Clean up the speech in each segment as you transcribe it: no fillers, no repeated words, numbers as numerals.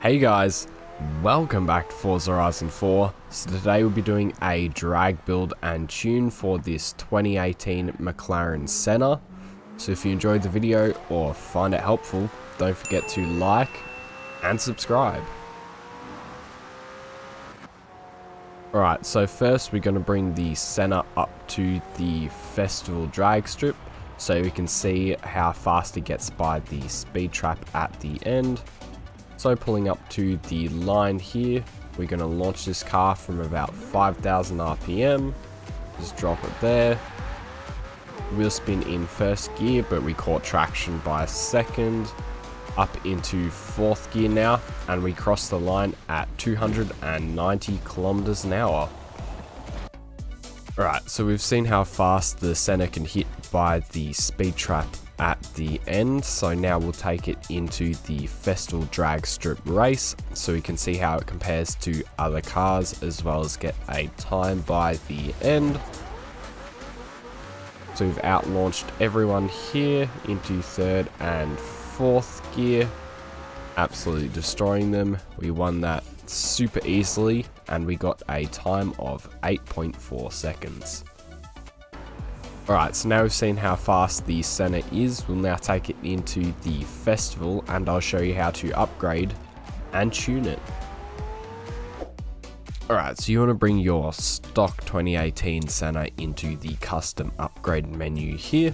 Hey guys, welcome back to Forza Horizon 4. So today we'll be doing a drag build and tune for this 2018 Mclaren Senna. So if you enjoyed the video or find it helpful, don't forget to like and subscribe. Alright, so first we're going to bring the Senna up to the festival drag strip so we can see how fast it gets by the speed trap at the end. So pulling up to the line here, we're going to launch this car from about 5,000 RPM, just drop it there. Wheel spin in first gear, but we caught traction by second, up into fourth gear now, and we cross the line at 290 kilometers an hour. Alright, so we've seen how fast the Senna can hit by the speed trap at the end, so now we'll take it into the festival drag strip race so we can see how it compares to other cars, as well as get a time by the end. So we've out launched everyone here into third and fourth gear, absolutely destroying them. We won that super easily and we got a time of 8.4 seconds. Alright, so now we've seen how fast the Senna is, we'll now take it into the festival and I'll show you how to upgrade and tune it. Alright, so you want to bring your stock 2018 Senna into the custom upgrade menu here.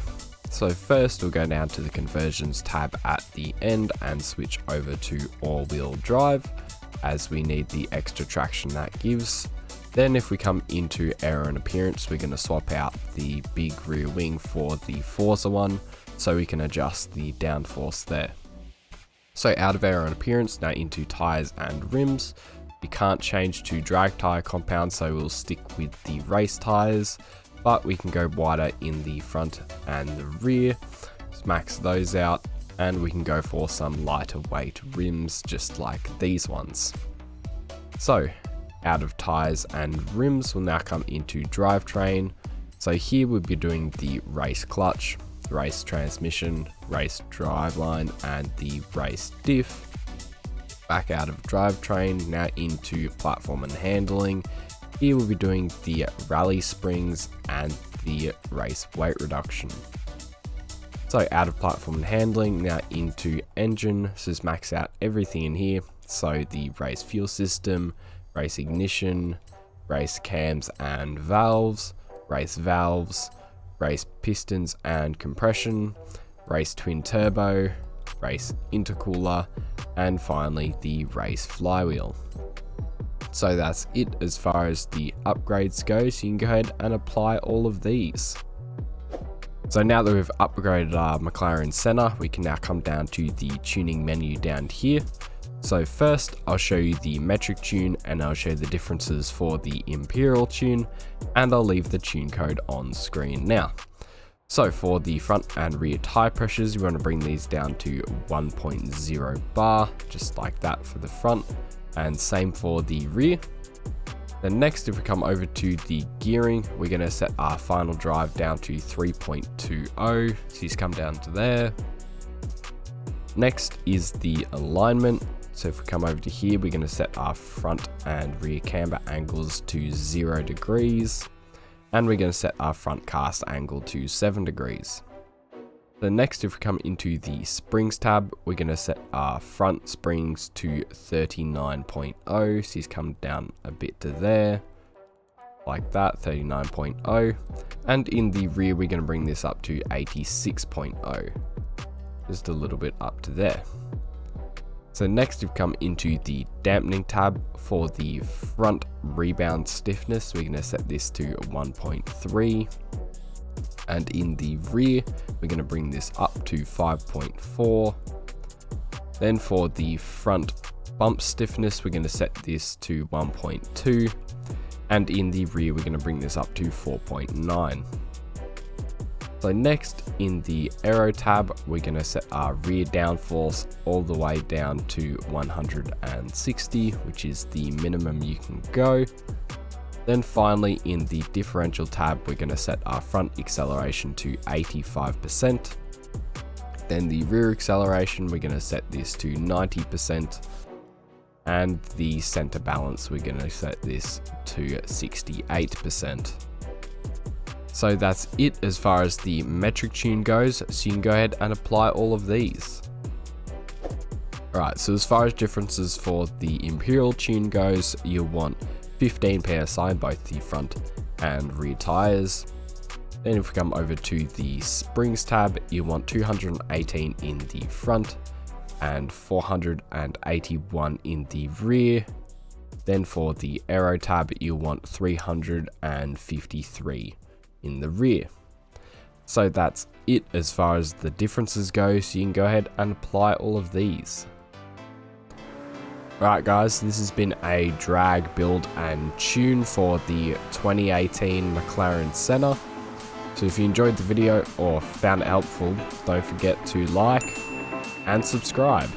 So first we'll go down to the conversions tab at the end and switch over to all-wheel drive, as we need the extra traction that gives. Then if we come into aero and appearance, we're going to swap out the big rear wing for the Forza one, so we can adjust the downforce there. So out of aero and appearance, now into tyres and rims. We can't change to drag tyre compound, so we'll stick with the race tyres, but we can go wider in the front and the rear. Just max those out, and we can go for some lighter weight rims just like these ones. So out of tyres and rims, we'll now come into drivetrain. So here we'll be doing the race clutch, race transmission, race driveline, and the race diff. Back out of drivetrain, now into platform and handling. Here we'll be doing the rally springs and the race weight reduction. So out of platform and handling, now into engine, so just max out everything in here. So the race fuel system, race ignition, race cams and valves, race pistons and compression, race twin turbo, race intercooler, and finally the race flywheel. So that's it as far as the upgrades go, so you can go ahead and apply all of these. So now that we've upgraded our Mclaren Senna, we can now come down to the tuning menu down here. So first I'll show you the metric tune and I'll show you the differences for the imperial tune, and I'll leave the tune code on screen now. So for the front and rear tire pressures, you want to bring these down to 1.0 bar, just like that for the front, and same for the rear. Then next, if we come over to the gearing, we're going to set our final drive down to 3.20, so you just come down to there. Next is the alignment. So if we come over to here, we're going to set our front and rear camber angles to 0 degrees. And we're going to set our front cast angle to 7 degrees. Then next, if we come into the springs tab, we're going to set our front springs to 39.0. So he's come down a bit to there, like that, 39.0. And in the rear, we're going to bring this up to 86.0. Just a little bit up to there. So next we've come into the dampening tab. For the front rebound stiffness, we're going to set this to 1.3. And in the rear, we're going to bring this up to 5.4. Then for the front bump stiffness, we're going to set this to 1.2. And in the rear, we're going to bring this up to 4.9. So next in the aero tab, we're going to set our rear downforce all the way down to 160, which is the minimum you can go. Then finally in the differential tab, we're going to set our front acceleration to 85%. Then the rear acceleration, we're going to set this to 90%. And the center balance, we're going to set this to 68%. So that's it as far as the metric tune goes, so you can go ahead and apply all of these. Alright, so as far as differences for the Imperial tune goes, you'll want 15 PSI in both the front and rear tires. Then if we come over to the springs tab, you want 218 in the front and 481 in the rear. Then for the aero tab, you want 353 in the rear. So that's it as far as the differences go, so you can go ahead and apply all of these. Alright guys, this has been a drag, build and tune for the 2018 Mclaren Senna. So if you enjoyed the video or found it helpful, don't forget to like and subscribe.